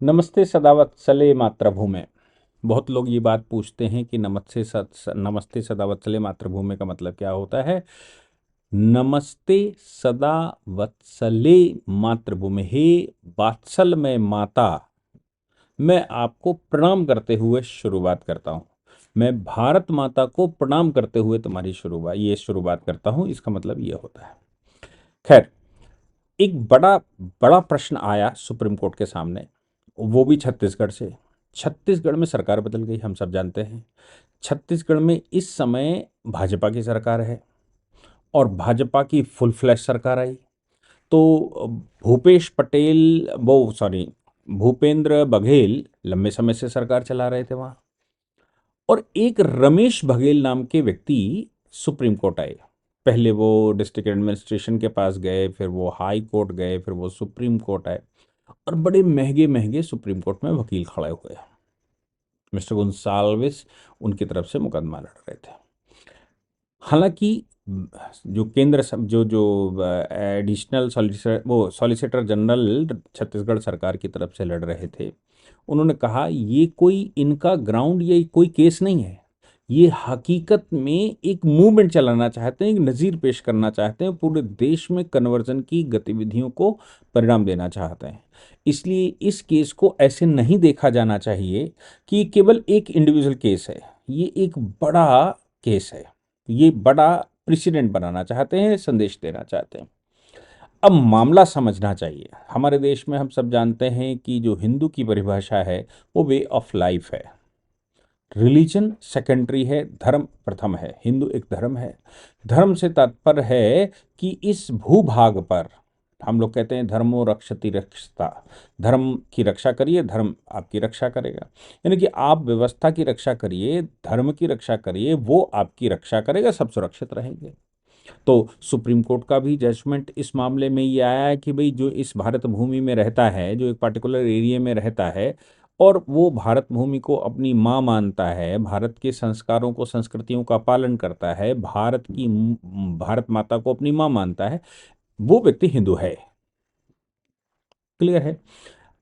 नमस्ते सदावत्सले मातृभूमे। बहुत लोग ये बात पूछते हैं कि नमस्ते सदावत्सले मातृभूमे का मतलब क्या होता है। नमस्ते सदा वत्सले मातृभूमि, हे वात्सल में माता, मैं आपको प्रणाम करते हुए शुरुआत करता हूँ। मैं भारत माता को प्रणाम करते हुए तुम्हारी शुरुआत करता हूँ। इसका मतलब ये होता है। खैर, एक बड़ा बड़ा प्रश्न आया सुप्रीम कोर्ट के सामने, वो भी छत्तीसगढ़ से। छत्तीसगढ़ में सरकार बदल गई, हम सब जानते हैं। छत्तीसगढ़ में इस समय भाजपा की सरकार है और भाजपा की फुल फ्लैश सरकार आई। तो भूपेश पटेल, वो सॉरी, भूपेंद्र बघेल लंबे समय से सरकार चला रहे थे वहाँ। और एक रमेश बघेल नाम के व्यक्ति सुप्रीम कोर्ट आए। पहले वो डिस्ट्रिक्ट एडमिनिस्ट्रेशन के पास गए, फिर वो हाई कोर्ट गए, फिर वो सुप्रीम कोर्ट आए और बड़े महंगे महंगे सुप्रीम कोर्ट में वकील खड़े हुए। मिस्टर गोंसाल्विस उनकी तरफ से मुकदमा लड़ रहे थे। हालांकि जो केंद्र जो जो एडिशनल सॉलिसिटर जनरल छत्तीसगढ़ सरकार की तरफ से लड़ रहे थे, उन्होंने कहा ये कोई इनका ग्राउंड, ये कोई केस नहीं है। ये हकीकत में एक मूवमेंट चलाना चाहते हैं, एक नज़ीर पेश करना चाहते हैं, पूरे देश में कन्वर्जन की गतिविधियों को परिणाम देना चाहते हैं। इसलिए इस केस को ऐसे नहीं देखा जाना चाहिए कि ये केवल एक इंडिविजुअल केस है। ये एक बड़ा केस है। ये बड़ा प्रेसिडेंट बनाना चाहते हैं, संदेश देना चाहते हैं। अब मामला समझना चाहिए। हमारे देश में हम सब जानते हैं कि जो हिंदू की परिभाषा है वो वे ऑफ लाइफ है। रिलीजन सेकेंडरी है, धर्म प्रथम है। हिंदू एक धर्म है। धर्म से तात्पर्य है कि इस भूभाग पर, हम लोग कहते हैं धर्मो रक्षति रक्षता, धर्म की रक्षा करिए, धर्म आपकी रक्षा करेगा। यानी कि आप व्यवस्था की रक्षा करिए, धर्म की रक्षा करिए, वो आपकी रक्षा करेगा, सब सुरक्षित रहेंगे। तो सुप्रीम कोर्ट का भी जजमेंट इस मामले में ये आया है कि भाई जो इस भारत भूमि में रहता है, जो एक पर्टिकुलर एरिया में रहता है और वो भारत भूमि को अपनी माँ मानता है, भारत के संस्कारों को, संस्कृतियों का पालन करता है, भारत माता को अपनी माँ मानता है, वो व्यक्ति हिंदू है। क्लियर है।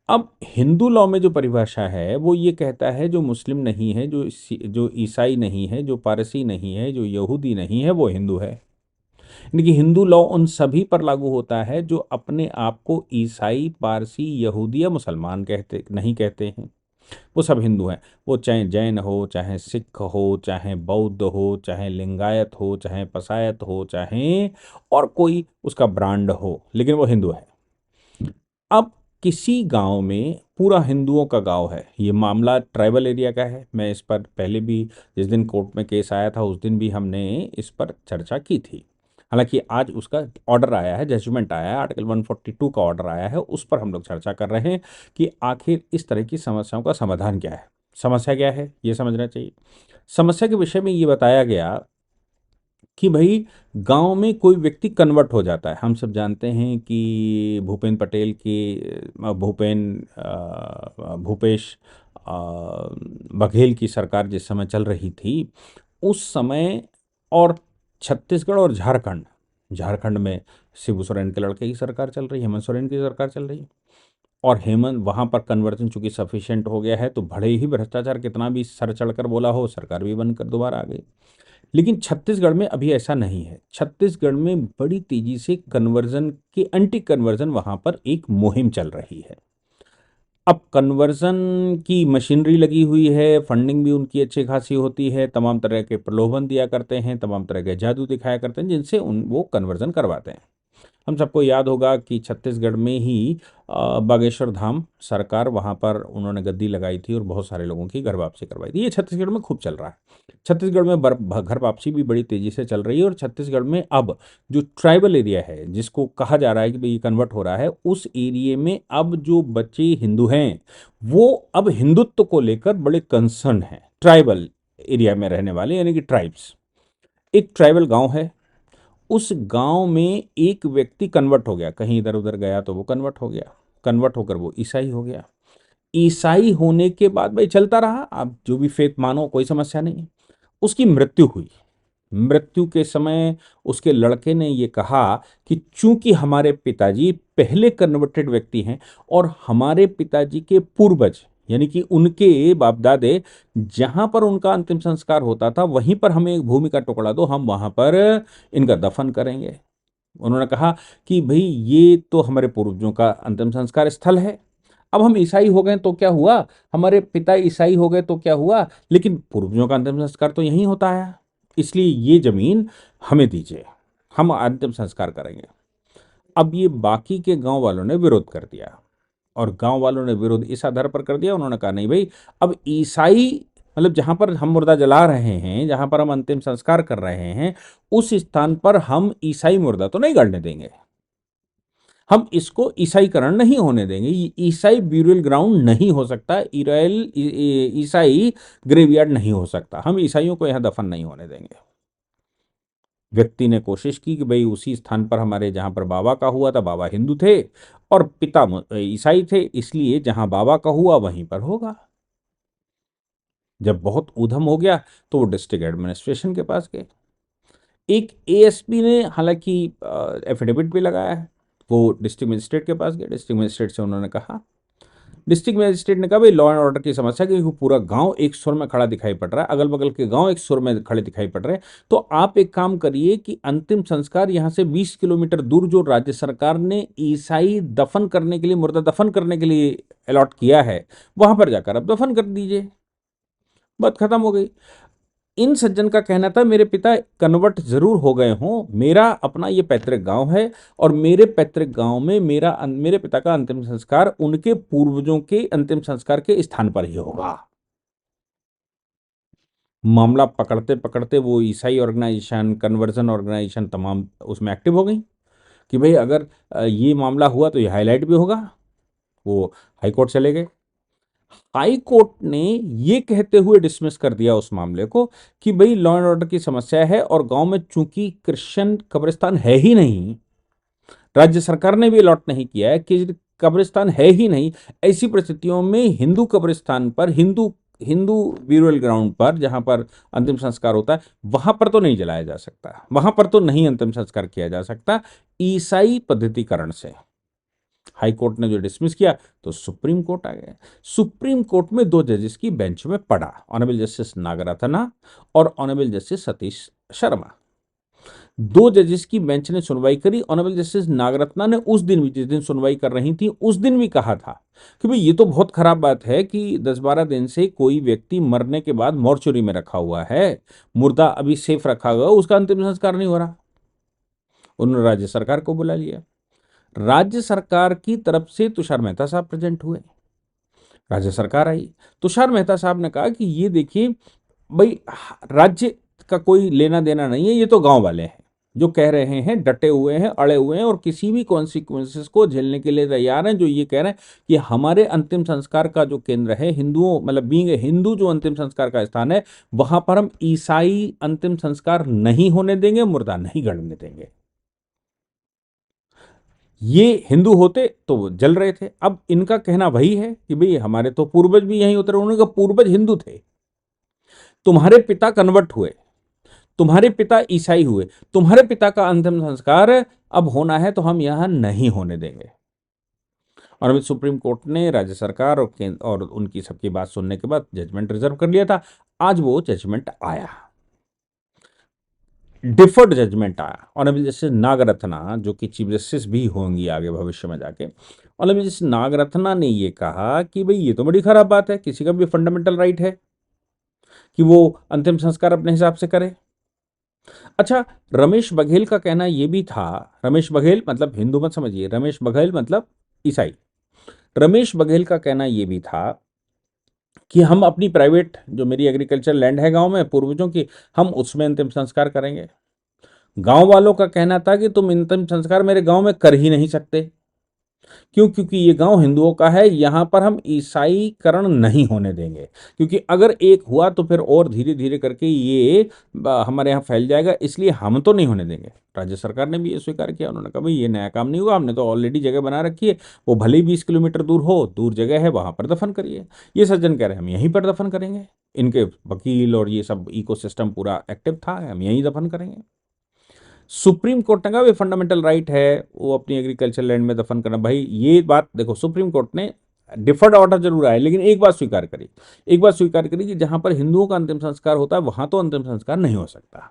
अब हिंदू लॉ में जो परिभाषा है वो ये कहता है जो मुस्लिम नहीं है, जो ईसाई नहीं है, जो पारसी नहीं है, जो यहूदी नहीं है, वो हिंदू है। यानी कि हिंदू लॉ उन सभी पर लागू होता है जो अपने आप को ईसाई, पारसी, यहूदी या मुसलमान नहीं कहते हैं। वो सब हिंदू हैं। वो चाहे जैन हो, चाहे सिख हो, चाहे बौद्ध हो, चाहे लिंगायत हो, चाहे पसायत हो, चाहे और कोई उसका ब्रांड हो, लेकिन वो हिंदू है। अब किसी गांव में पूरा हिंदुओं का गांव है, ये मामला ट्राइबल एरिया का है। मैं इस पर पहले भी, जिस दिन कोर्ट में केस आया था उस दिन भी हमने इस पर चर्चा की थी। हालांकि आज उसका ऑर्डर आया है, जजमेंट आया है, आर्टिकल 142 का ऑर्डर आया है, उस पर हम लोग चर्चा कर रहे हैं कि आखिर इस तरह की समस्याओं का समाधान क्या है। समस्या क्या है ये समझना चाहिए। समस्या के विषय में ये बताया गया कि भाई गांव में कोई व्यक्ति कन्वर्ट हो जाता है। हम सब जानते हैं कि भूपेन पटेल की भूपेश बघेल की सरकार जिस समय चल रही थी उस समय, और छत्तीसगढ़ और झारखंड, झारखंड में शिबू सोरेन के लड़के की सरकार चल रही है, हेमंत सोरेन की सरकार चल रही है। और हेमंत वहाँ पर कन्वर्जन चूंकि सफिशिएंट हो गया है तो भले ही भ्रष्टाचार कितना भी सर चढ़कर बोला हो, सरकार भी बनकर दोबारा आ गई। लेकिन छत्तीसगढ़ में अभी ऐसा नहीं है। छत्तीसगढ़ में बड़ी तेजी से कन्वर्जन की, एंटी कन्वर्जन वहां पर एक मुहिम चल रही है। अब कन्वर्जन की मशीनरी लगी हुई है, फंडिंग भी उनकी अच्छी खासी होती है, तमाम तरह के प्रलोभन दिया करते हैं, तमाम तरह के जादू दिखाया करते हैं जिनसे वो कन्वर्जन करवाते हैं। हम सबको याद होगा कि छत्तीसगढ़ में ही बागेश्वर धाम सरकार, वहाँ पर उन्होंने गद्दी लगाई थी और बहुत सारे लोगों की घर वापसी करवाई थी। ये छत्तीसगढ़ में खूब चल रहा है। छत्तीसगढ़ में घर वापसी भी बड़ी तेजी से चल रही है और छत्तीसगढ़ में अब जो ट्राइबल एरिया है जिसको कहा जा रहा है कि भाई ये कन्वर्ट हो रहा है, उस एरिया में अब जो बच्चे हिंदू हैं वो अब हिंदुत्व को लेकर बड़े कंसर्न हैं। ट्राइबल एरिया में रहने वाले, यानी कि ट्राइब्स। एक ट्राइबल गांव है, उस गांव में एक व्यक्ति कन्वर्ट हो गया, कहीं इधर उधर गया तो वो कन्वर्ट हो गया, कन्वर्ट होकर वो ईसाई हो गया। ईसाई होने के बाद भाई चलता रहा, आप जो भी फेथ मानो, कोई समस्या नहीं है। उसकी मृत्यु हुई। मृत्यु के समय उसके लड़के ने ये कहा कि चूंकि हमारे पिताजी पहले कन्वर्टेड व्यक्ति हैं और हमारे पिताजी के पूर्वज यानी कि उनके बाप दादे जहां पर उनका अंतिम संस्कार होता था वहीं पर हमें एक भूमि का टुकड़ा दो, हम वहां पर इनका दफन करेंगे। उन्होंने कहा कि भाई ये तो हमारे पूर्वजों का अंतिम संस्कार स्थल है, अब हम ईसाई हो गए तो क्या हुआ, हमारे पिता ईसाई हो गए तो क्या हुआ, लेकिन पूर्वजों का अंतिम संस्कार तो यहीं होता है, इसलिए ये जमीन हमें दीजिए, हम अंतिम संस्कार करेंगे। अब ये बाकी के गांव वालों ने विरोध कर दिया और गांव वालों ने विरोध इस आधार पर कर दिया, उन्होंने कहा नहीं भाई, अब ईसाई मतलब जहां पर हम मुर्दा जला रहे हैं, जहां पर हम अंतिम संस्कार कर रहे हैं, उस स्थान पर हम ईसाई मुर्दा तो नहीं गड़ने देंगे, हम इसको ईसाईकरण नहीं होने देंगे, ये ईसाई ब्यूरियल ग्राउंड नहीं हो सकता, ईसाई ग्रेवयार्ड नहीं हो सकता, हम ईसाइयों को यहां दफन नहीं होने देंगे। व्यक्ति ने कोशिश की कि भाई उसी स्थान पर हमारे जहां पर बाबा का हुआ था, बाबा हिंदू थे और पिता ईसाई थे, इसलिए जहां बाबा का हुआ वहीं पर होगा। जब बहुत ऊधम हो गया तो वो डिस्ट्रिक्ट एडमिनिस्ट्रेशन के पास गए। एक एएसपी ने हालांकि एफिडेविट भी लगाया है, वो डिस्ट्रिक्ट मजिस्ट्रेट के पास गए। डिस्ट्रिक्ट मजिस्ट्रेट से उन्होंने कहा, डिस्ट्रिक्ट मजिस्ट्रेट ने कहा भाई लॉ एंड ऑर्डर की समस्या कि पूरा गांव एक सुर में खड़ा दिखाई पड़ रहा है, अगल बगल के गांव एक सुर में खड़े दिखाई पड़ रहे हैं, तो आप एक काम करिए कि अंतिम संस्कार यहां से 20 किलोमीटर दूर जो राज्य सरकार ने ईसाई दफन करने के लिए, मुर्दा दफन करने के लिए अलॉट किया है, वहां पर जाकर आप दफन कर दीजिए, बात खत्म हो गई। इन सज्जन का कहना था मेरे पिता कन्वर्ट जरूर हो गए हों, मेरा अपना ये पैतृक गांव है और मेरे पैतृक गांव में मेरे पिता का अंतिम संस्कार उनके पूर्वजों के अंतिम संस्कार के स्थान पर ही होगा। मामला पकड़ते पकड़ते वो ईसाई ऑर्गेनाइजेशन, कन्वर्जन ऑर्गेनाइजेशन तमाम उसमें एक्टिव हो गई कि भाई अगर ये मामला हुआ तो ये हाईलाइट भी होगा। वो हाईकोर्ट चले गए। हाई कोर्ट ने यह कहते हुए डिसमिस कर दिया उस मामले को कि भाई लॉ एंड ऑर्डर की समस्या है और गांव में चूंकि क्रिश्चियन कब्रिस्तान है ही नहीं, राज्य सरकार ने भी अलॉट नहीं किया है कि कब्रिस्तान है ही नहीं, ऐसी परिस्थितियों में हिंदू कब्रिस्तान पर, हिंदू हिंदू ब्यूरियल ग्राउंड पर जहां पर अंतिम संस्कार होता है वहां पर तो नहीं जलाया जा सकता, वहां पर तो नहीं अंतिम संस्कार किया जा सकता ईसाई पद्धतिकरण से। हाई कोर्ट ने जो डिसमिस किया तो सुप्रीम कोर्ट आ गया। सुप्रीम कोर्ट में दो जजेस की बेंच में पड़ा, ऑनरेबल जस्टिस नागरत्ना और ऑनरेबल जस्टिस सतीश शर्मा। दो जजेस की बेंच ने सुनवाई करी। ऑनरेबल जस्टिस नागरत्ना ने उस दिन भी, जिस दिन सुनवाई कर रही थी उस दिन भी कहा था कि भाई ये तो बहुत खराब बात है कि 10-12 दिन से कोई व्यक्ति मरने के बाद मॉर्चुरी में रखा हुआ है, मुर्दा अभी सेफ रखा हुआ, उसका अंतिम संस्कार नहीं हो रहा। उन्होंने राज्य सरकार को बुला लिया। राज्य सरकार की तरफ से तुषार मेहता साहब प्रेजेंट हुए। राज्य सरकार आई, तुषार मेहता साहब ने कहा कि ये देखिए भाई, राज्य का कोई लेना देना नहीं है, ये तो गांव वाले हैं जो कह रहे हैं, डटे हुए हैं, अड़े हुए हैं और किसी भी कॉन्सिक्वेंसेस को झेलने के लिए तैयार हैं, जो ये कह रहे हैं कि हमारे अंतिम संस्कार का जो केंद्र है, हिंदुओं मतलब बीइंग हिंदू जो अंतिम संस्कार का स्थान है, वहां पर हम ईसाई अंतिम संस्कार नहीं होने देंगे, मुर्दा नहीं गड़ने देंगे। ये हिंदू होते तो वो जल रहे थे। अब इनका कहना वही है कि भाई हमारे तो पूर्वज भी यहीं उतरे, उनके पूर्वज हिंदू थे, तुम्हारे पिता कन्वर्ट हुए, तुम्हारे पिता ईसाई हुए, तुम्हारे पिता का अंतिम संस्कार अब होना है तो हम यहां नहीं होने देंगे। और अभी सुप्रीम कोर्ट ने राज्य सरकार और उनकी सबकी बात सुनने के बाद जजमेंट रिजर्व कर लिया था। आज वो जजमेंट आया, डिफर्ड जजमेंट आया। ऑनरेबल जस्टिस नागरत्ना, जो कि चीफ जस्टिस भी होंगी आगे भविष्य में जाके, ऑनरेबल जस्टिस नागरत्ना ने ये कहा कि भाई ये तो बड़ी खराब बात है, किसी का भी फंडामेंटल राइट है कि वो अंतिम संस्कार अपने हिसाब से करे। अच्छा, रमेश बघेल का कहना यह भी था, रमेश बघेल मतलब हिंदू मत समझिए, रमेश बघेल मतलब ईसाई। रमेश बघेल का कहना यह भी था कि हम अपनी प्राइवेट, जो मेरी एग्रीकल्चर लैंड है गांव में पूर्वजों की, हम उसमें अंतिम संस्कार करेंगे। गांव वालों का कहना था कि तुम अंतिम संस्कार मेरे गांव में कर ही नहीं सकते, क्यों? क्योंकि ये गांव हिंदुओं का है, यहाँ पर हम ईसाईकरण नहीं होने देंगे, क्योंकि अगर एक हुआ तो फिर और धीरे धीरे करके ये हमारे यहाँ फैल जाएगा, इसलिए हम तो नहीं होने देंगे। राज्य सरकार ने भी ये स्वीकार किया, उन्होंने कहा भाई ये नया काम नहीं हुआ, हमने तो ऑलरेडी जगह बना रखी है, वो भले ही 20 किलोमीटर दूर हो, दूर जगह है, वहां पर दफन करिए। ये सज्जन कह रहे हैं हम यहीं पर दफन करेंगे, इनके वकील और ये सब इकोसिस्टम पूरा एक्टिव था, हम यहीं दफन करेंगे। सुप्रीम कोर्ट ने कहा भी फंडामेंटल राइट है वो अपनी एग्रीकल्चर लैंड में दफन करना। भाई ये बात देखो, सुप्रीम कोर्ट ने डिफर्ड ऑर्डर जरूर आया, लेकिन एक बात स्वीकार करी, एक बात स्वीकार करी कि जहां पर हिंदुओं का अंतिम संस्कार होता है वहां तो अंतिम संस्कार नहीं हो सकता।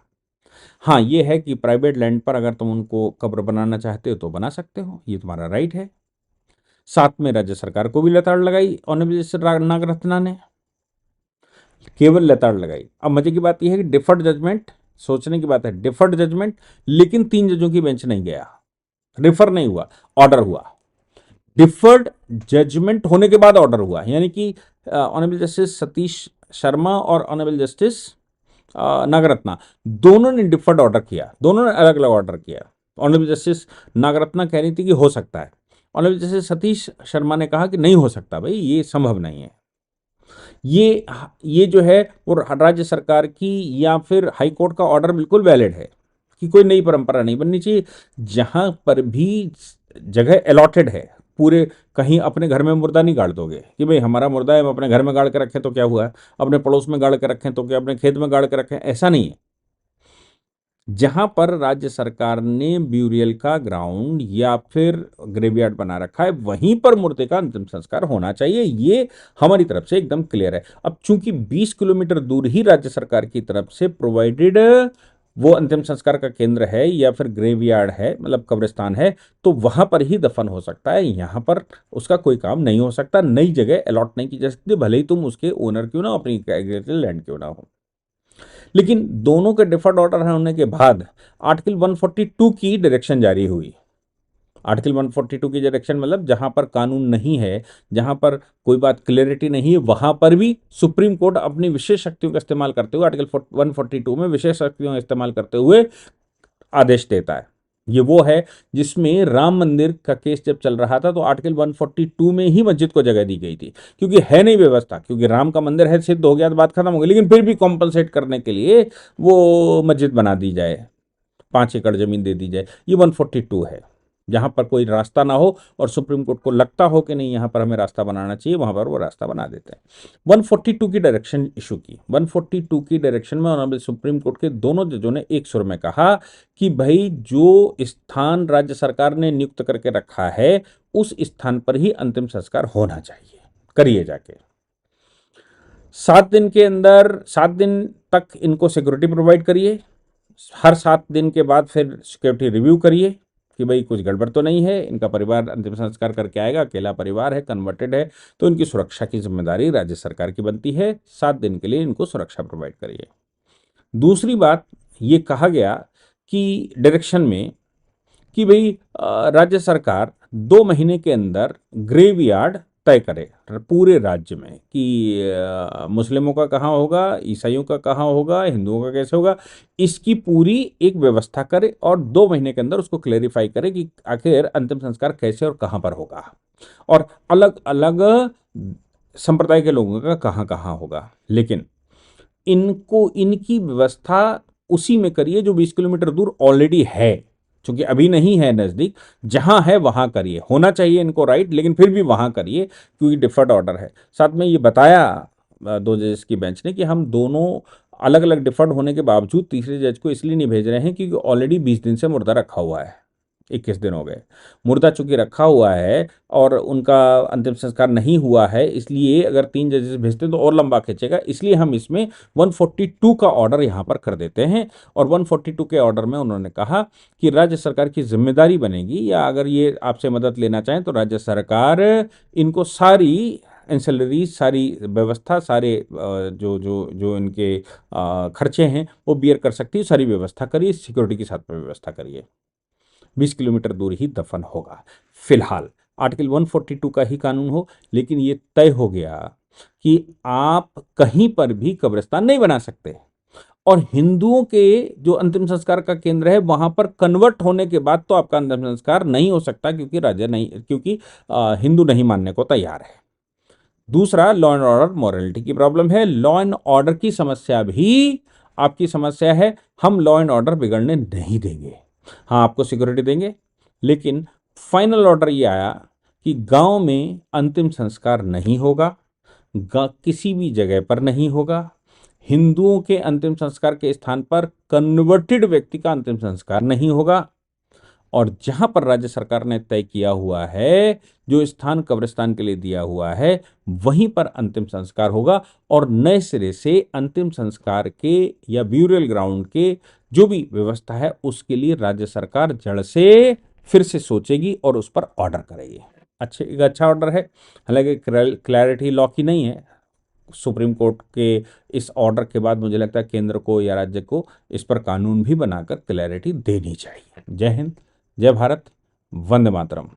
हाँ ये है कि प्राइवेट लैंड पर अगर तुम उनको कब्र बनाना चाहते हो तो बना सकते हो, ये तुम्हारा राइट है। साथ में राज्य सरकार को भी लताड़ लगाई ऑनरेबल नागरत्ना ने, केवल लताड़ लगाई। अब मजे की बात यह है कि डिफर्ड जजमेंट, सोचने की बात है, डिफर्ड जजमेंट, लेकिन 3 जजों की बेंच नहीं गया, रिफर नहीं हुआ, ऑर्डर हुआ। डिफर्ड जजमेंट होने के बाद ऑर्डर हुआ, यानी कि ऑनरेबल जस्टिस सतीश शर्मा और ऑनरेबल जस्टिस नागरत्ना दोनों ने डिफर्ड ऑर्डर किया, दोनों ने अलग अलग ऑर्डर किया। ऑनरेबल जस्टिस नागरत्ना कह रही थी कि हो सकता है, ऑनरेबल जस्टिस सतीश शर्मा ने कहा कि नहीं हो सकता, भाई ये संभव नहीं है। ये जो है वो राज्य सरकार की या फिर हाई कोर्ट का ऑर्डर बिल्कुल वैलिड है कि कोई नई परंपरा नहीं बननी चाहिए। जहां पर भी जगह अलॉटेड है, पूरे कहीं अपने घर में मुर्दा नहीं गाड़ दोगे कि भाई हमारा मुर्दा है हम अपने घर में गाड़ के रखें तो क्या हुआ है, अपने पड़ोस में गाड़ के रखें तो क्या, अपने खेत में गाड़ के रखें, ऐसा नहीं है। जहां पर राज्य सरकार ने ब्यूरियल का ग्राउंड या फिर ग्रेवयार्ड बना रखा है वहीं पर मुर्दे का अंतिम संस्कार होना चाहिए, ये हमारी तरफ से एकदम क्लियर है। अब चूंकि 20 किलोमीटर दूर ही राज्य सरकार की तरफ से प्रोवाइडेड वो अंतिम संस्कार का केंद्र है या फिर ग्रेवयार्ड है, मतलब कब्रिस्तान है, तो वहां पर ही दफन हो सकता है, यहां पर उसका कोई काम नहीं हो सकता। नई जगह अलॉट नहीं की जा सकती, भले ही तुम उसके ओनर क्यों ना हो, अपनी एग्रीकल्चर लैंड क्यों ना हो। लेकिन दोनों के डिफर्ड ऑर्डर होने के बाद आर्टिकल 142 की डायरेक्शन जारी हुई। आर्टिकल 142 की डायरेक्शन मतलब जहां पर कानून नहीं है, जहां पर कोई बात क्लियरिटी नहीं है, वहां पर भी सुप्रीम कोर्ट अपनी विशेष शक्तियों का इस्तेमाल करते हुए आर्टिकल 142 में विशेष शक्तियों का इस्तेमाल करते हुए आदेश देता है। ये वो है जिसमें राम मंदिर का केस जब चल रहा था तो आर्टिकल 142 में ही मस्जिद को जगह दी गई थी, क्योंकि है नहीं व्यवस्था, क्योंकि राम का मंदिर है, सिद्ध हो गया तो बात खत्म हो गई, लेकिन फिर भी कॉम्पनसेट करने के लिए वो मस्जिद बना दी जाए, 5 एकड़ जमीन दे दी जाए, ये 142 है। जहां पर कोई रास्ता ना हो और सुप्रीम कोर्ट को लगता हो कि नहीं यहां पर हमें रास्ता बनाना चाहिए, वहां पर वो रास्ता बना देते हैं। 142 की डायरेक्शन इशू की, 142 की डायरेक्शन में ऑनरेबल सुप्रीम कोर्ट के दोनों जजों ने एक सुर में कहा कि भाई जो स्थान राज्य सरकार ने नियुक्त करके रखा है उस स्थान पर ही अंतिम संस्कार होना चाहिए, करिए जाके। 7 दिन के अंदर, 7 दिन तक इनको सिक्योरिटी प्रोवाइड करिए, हर 7 दिन के बाद फिर सिक्योरिटी रिव्यू करिए कि भाई कुछ गड़बड़ तो नहीं है, इनका परिवार अंतिम संस्कार करके आएगा, अकेला परिवार है, कन्वर्टेड है, तो इनकी सुरक्षा की जिम्मेदारी राज्य सरकार की बनती है, 7 दिन के लिए इनको सुरक्षा प्रोवाइड करिए। दूसरी बात ये कहा गया कि डायरेक्शन में कि भाई राज्य सरकार 2 महीने के अंदर ग्रेवयार्ड तय करे पूरे राज्य में कि मुस्लिमों का कहाँ होगा, ईसाइयों का कहाँ होगा, हिंदुओं का कैसे होगा, इसकी पूरी एक व्यवस्था करे और 2 महीने के अंदर उसको क्लेरिफाई करे कि आखिर अंतिम संस्कार कैसे और कहाँ पर होगा और अलग अलग संप्रदाय के लोगों का कहाँ कहाँ होगा। लेकिन इनको इनकी व्यवस्था उसी में करिए जो 20 किलोमीटर दूर ऑलरेडी है, क्योंकि अभी नहीं है नज़दीक, जहां है वहां करिए, होना चाहिए इनको राइट, लेकिन फिर भी वहां करिए क्योंकि डिफर्ड ऑर्डर है। साथ में ये बताया 2 जजेस की बेंच ने कि हम दोनों अलग अलग डिफर्ड होने के बावजूद तीसरे जज को इसलिए नहीं भेज रहे हैं क्योंकि ऑलरेडी 20 दिन से मुर्दा रखा हुआ है, 21 दिन हो गए, मुर्दा चूंकि रखा हुआ है और उनका अंतिम संस्कार नहीं हुआ है, इसलिए अगर 3 जजेस भेजते हैं तो और लंबा खींचेगा, इसलिए हम इसमें 142 का ऑर्डर यहाँ पर कर देते हैं। और 142 के ऑर्डर में उन्होंने कहा कि राज्य सरकार की जिम्मेदारी बनेगी, या अगर ये आपसे मदद लेना चाहें तो राज्य सरकार इनको सारी एंसेलरी, सारी व्यवस्था, सारे जो जो जो इनके खर्चे हैं वो बियर कर सकती है, सारी व्यवस्था करिए, सिक्योरिटी के साथ व्यवस्था करिए, 20 किलोमीटर दूर ही दफन होगा। फिलहाल आर्टिकल 142 का ही कानून हो, लेकिन ये तय हो गया कि आप कहीं पर भी कब्रिस्तान नहीं बना सकते, और हिंदुओं के जो अंतिम संस्कार का केंद्र है वहां पर कन्वर्ट होने के बाद तो आपका अंतिम संस्कार नहीं हो सकता, क्योंकि राज्य नहीं, क्योंकि हिंदू नहीं मानने को तैयार है। दूसरा, लॉ एंड ऑर्डर मॉरलिटी की प्रॉब्लम है। लॉ एंड ऑर्डर की समस्या भी आपकी समस्या है। हम लॉ एंड ऑर्डर बिगड़ने नहीं देंगे, हाँ आपको सिक्योरिटी देंगे, लेकिन फाइनल ऑर्डर ये आया कि गांव में अंतिम संस्कार नहीं होगा, किसी भी जगह पर नहीं होगा। हिंदुओं के अंतिम संस्कार के स्थान पर कन्वर्टेड व्यक्ति का अंतिम संस्कार नहीं होगा। और जहां पर राज्य सरकार ने तय किया हुआ है, जो स्थान कब्रिस्तान के लिए दिया हुआ है, वहीं पर अंतिम संस्कार होगा। और नए सिरे से अंतिम संस्कार के या ब्यूरियल ग्राउंड के जो भी व्यवस्था है उसके लिए राज्य सरकार जड़ से फिर से सोचेगी और उस पर ऑर्डर करेगी। एक अच्छा ऑर्डर है, हालांकि क्लैरिटी लॉ की नहीं है। सुप्रीम कोर्ट के इस ऑर्डर के बाद मुझे लगता है केंद्र को या राज्य को इस पर कानून भी बनाकर क्लैरिटी देनी चाहिए। जय हिंद, जय भारत, वंदे मातरम।